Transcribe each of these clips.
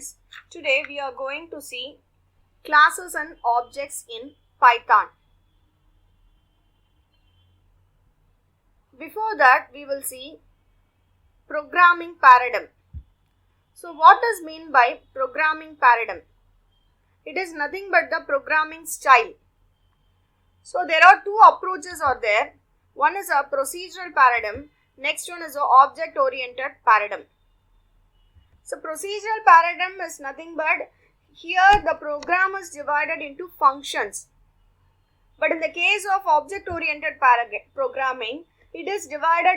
students, today we are going to see classes and objects in Python. Before that, we will see programming paradigm. So what does mean by programming paradigm? It is nothing but the programming style. So there are two approaches are there. One is a procedural paradigm, next one is a object oriented paradigm. So procedural paradigm is nothing but here the program is divided into functions. But in the case of object oriented programming,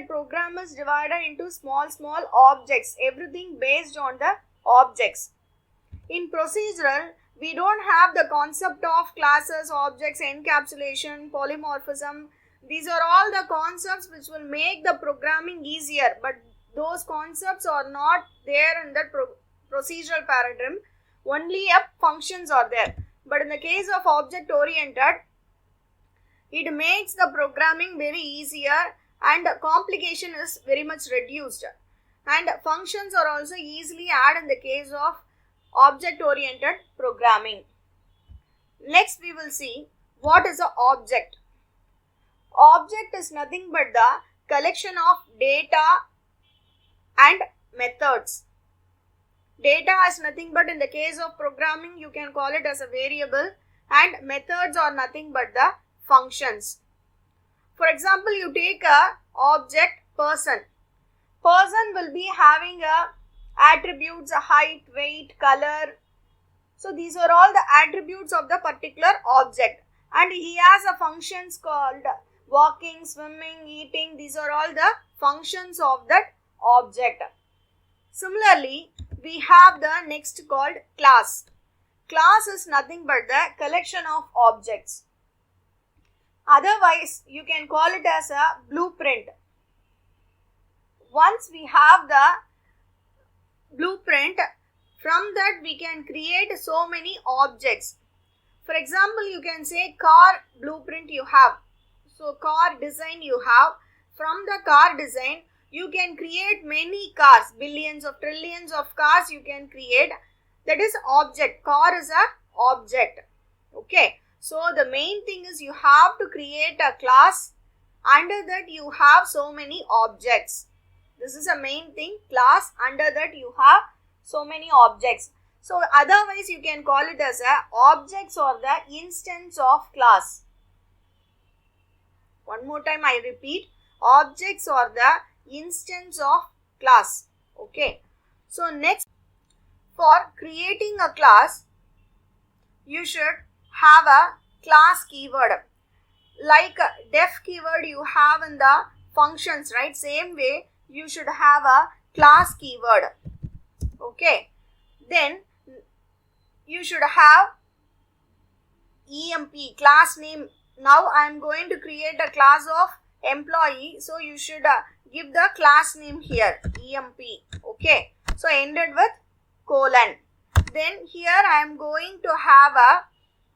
program is divided into small objects, everything based on the objects. In procedural, we don't have the concept of classes, objects, encapsulation, polymorphism. These are all the concepts which will make the programming easier, but those concepts are not there in the procedural paradigm. Only functions are there. But in the case of object oriented, it makes the programming very easier and complication is very much reduced. And functions are also easily added in the case of object oriented programming. Next we will see what is an object. Object is nothing but the collection of data and methods. Data is nothing but in the case of programming you can call it as a variable, and methods are nothing but the functions. For example, you take a object person. Person will be having attributes, a height, weight, color. So these are all the attributes of the particular object, and he has a functions called walking, swimming, eating. These are all the functions of that object. Similarly, we have the next called class. Class is nothing but the collection of objects. Otherwise, you can call it as a blueprint. Once we have the blueprint, from that we can create so many objects. For example, you can say car blueprint you have. So car design you have. From the car design, you can create many cars, billions of trillions of cars you can create. That is object. Car is a object. Okay. So the main thing is you have to create a class. Under that you have so many objects. This is a main thing, class. Under that you have so many objects. So otherwise you can call it as a objects or the instance of class. One more time I repeat, objects or the instance of class. Okay. So next, for creating a class, you should have a class keyword. Like def keyword you have in the functions, right? Same way you should have a class keyword. Okay. Then you should have EMP, class name. Now I am going to create a class of employee. So you should give the class name here, EMP. Okay. So ended with colon. Then here I am going to have a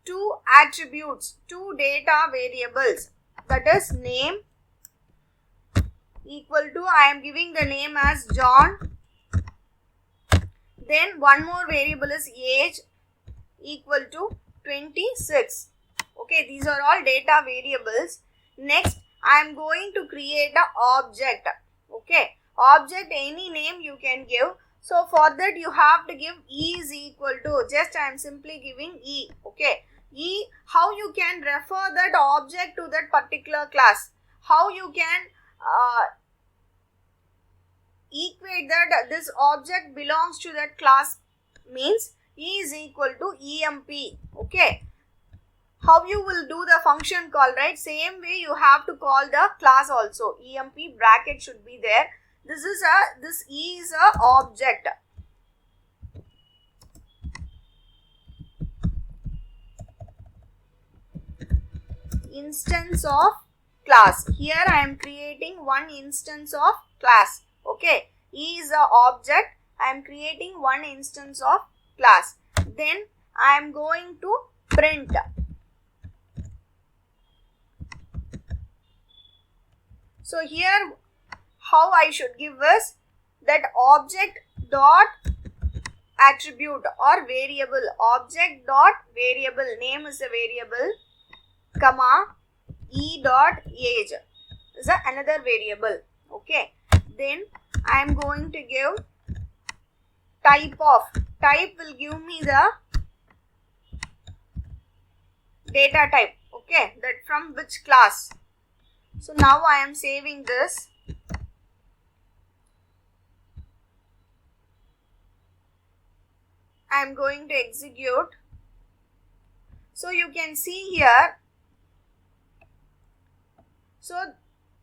two attributes, two data variables. That is name equal to, I am giving the name as John. Then one more variable is age equal to 26. Okay, these are all data variables. Next, I am going to create an object. Okay, object any name you can give. So for that you have to give E is equal to, just I am simply giving E. Okay, E, how you can refer that object to that particular class. How you can equate that this object belongs to that class means E is equal to EMP. Okay. How you will do the function call, right? Same way you have to call the class also. EMP bracket should be there. This E is a object. Instance of class. Here I am creating one instance of class. Okay. E is a object. I am creating one instance of class. Then I am going to print. So here how I should give is that object dot attribute or variable. Object dot variable, name is a variable, comma e dot age is another variable. Okay, then I am going to give type of. Type will give me the data type. Okay, that from which class. So now I am saving this. I am going to execute. So you can see here. So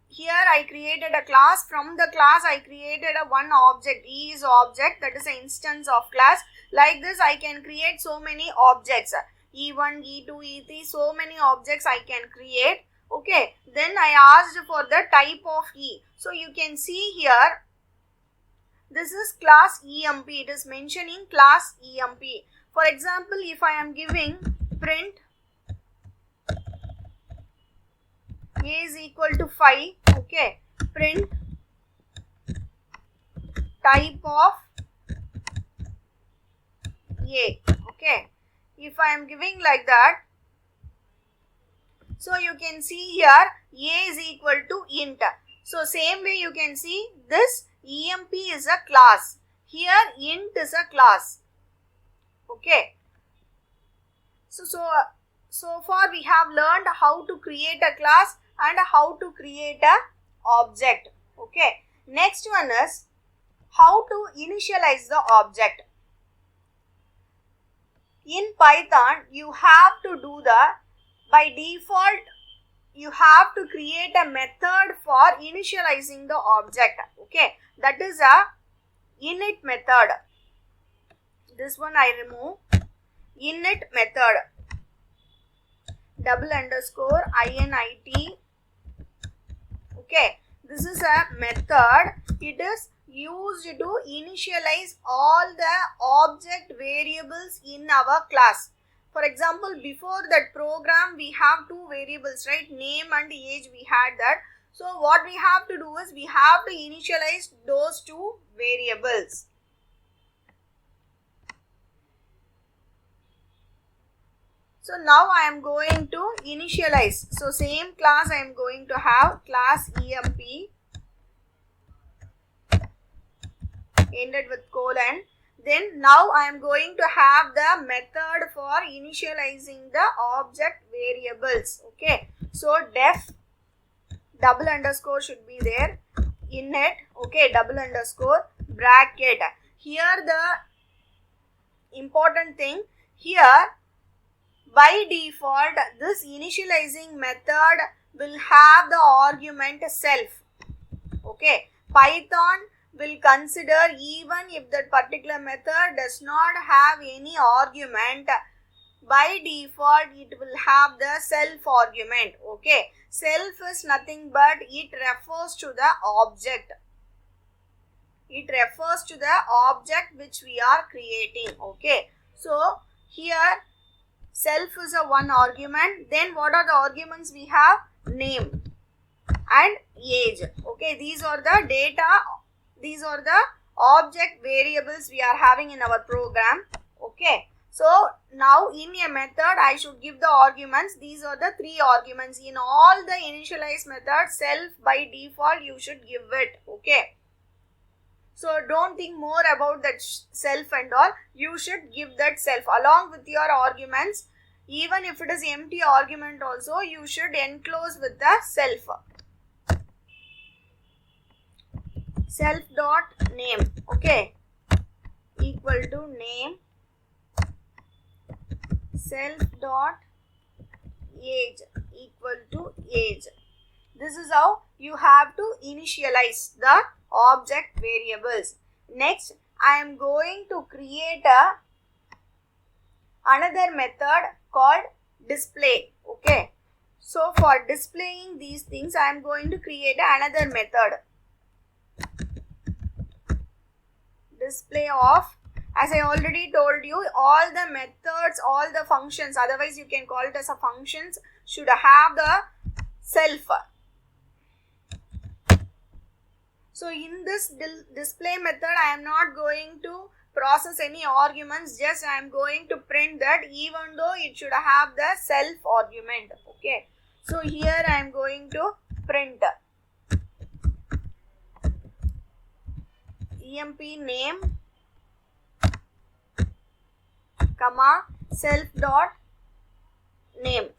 here I created a class. From the class I created a one object. E is object, that is an instance of class. Like this I can create so many objects. E1, E2, E3, so many objects I can create. Okay, then I asked for the type of E. So you can see here, this is class EMP. It is mentioning class EMP. For example, if I am giving print A is equal to 5, okay, print type of A, okay. If I am giving like that, so you can see here A is equal to int. So same way you can see this EMP is a class. Here int is a class. Okay. So far we have learned how to create a class and how to create a object. Okay. Next one is how to initialize the object. In Python you have to do by default you have to create a method for initializing the object. Okay, that is a init method. This one I remove. Init method, double underscore init. Okay, this is a method. It is used to initialize all the object variables in our class. For example, before that program we have two variables, right? Name and age, we had that. So what we have to do is we have to initialize those two variables. So now I am going to initialize. So same class I am going to have class EMP ended with colon. Then now I am going to have the method for initializing the object variables. Okay, so def double underscore should be there, init, okay, double underscore bracket. Here the important thing, here by default this initializing method will have the argument self. Okay, Python will consider even if that particular method does not have any argument, by default it will have the self argument. Okay, self is nothing but it refers to the object. It refers to the object which we are creating. Okay, so here self is a one argument. Then what are the arguments we have? Name and age. Okay, these are the data. These are the object variables we are having in our program. Okay, so now in a method I should give the arguments. These are the three arguments. In all the initialize methods, self by default you should give it. Okay, so don't think more about that self and all. You should give that self along with your arguments. Even if it is empty argument also, you should enclose with the self. Self dot name, okay, equal to name. Self dot age equal to age. This is how you have to initialize the object variables. Next, I am going to create another method called display. Okay, so for displaying these things I am going to create another method. Display of, as I already told you, all the methods, all the functions, otherwise you can call it as a functions, should have the self. So in this display method I am not going to process any arguments, just I am going to print that even though it should have the self argument. Okay, so here I am going to print emp name comma self dot name.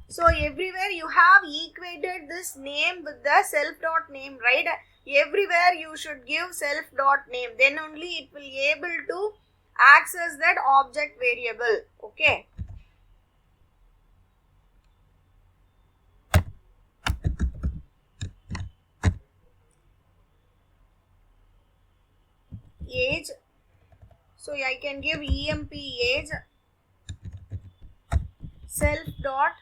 So everywhere you have equated this name with the self dot name, right? Everywhere you should give self dot name, then only it will be able to access that object variable. Okay. Age, so I can give emp age self dot.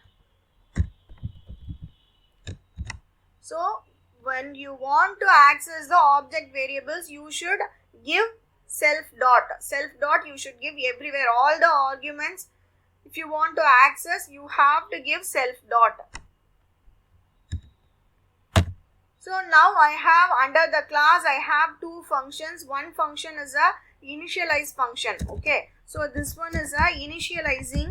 So when you want to access the object variables, you should give self dot. Self dot you should give everywhere, all the arguments. If you want to access, you have to give self dot. So now I have under the class, I have two functions. One function is a initialize function. Okay, so this one is a initialize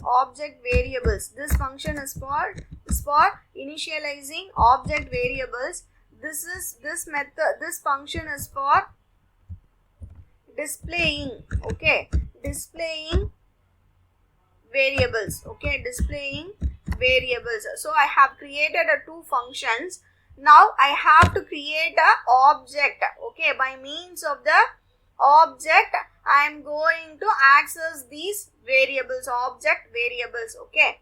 object variables. This function is for initializing object variables. This function is for displaying. Okay, displaying variables. Okay, displaying variables. So I have created two functions. Now I have to create a object. Okay, by means of the object I am going to access these variables, object variables. Okay,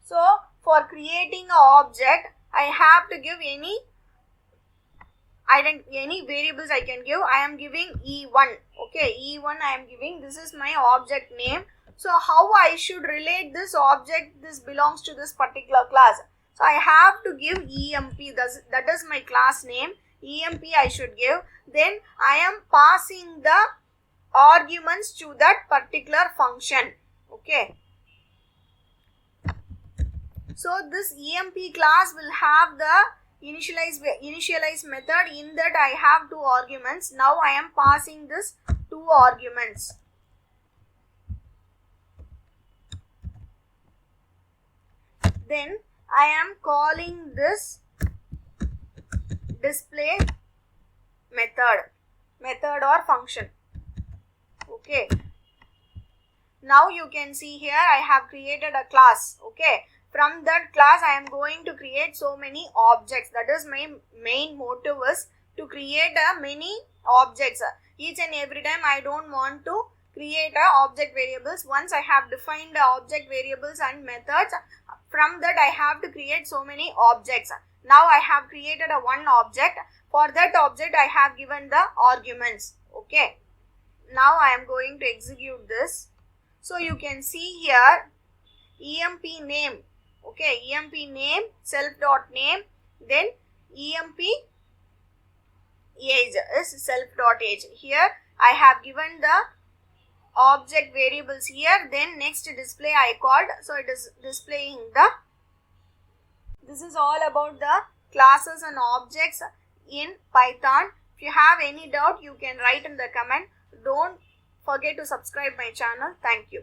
so for creating an object, I have to give any variables I can give. I am giving E1. Okay, E1 I am giving. This is my object name. So how I should relate this object? This belongs to this particular class. So I have to give emp. That is my class name. Emp I should give. Then I am passing the arguments to that particular function. Okay. So this emp class will have the initialize method. In that I have two arguments. Now I am passing this two arguments. Then I am calling this display method or function. Okay, now you can see here I have created a class. Okay, from that class I am going to create so many objects. That is my main motive, is to create many objects. Each and every time I don't want to create object variables. Once I have defined the object variables and methods, from that I have to create so many objects. Now I have created a one object. For that object I have given the arguments. Okay, now I am going to execute this. So you can see here emp name. Okay, emp name self dot name, then emp age is self dot age. Here I have given the object variables here. Then next display I called, so it is displaying the. This is all about the classes and objects in Python. If you have any doubt, you can write in the comment. Don't forget to subscribe my channel. Thank you.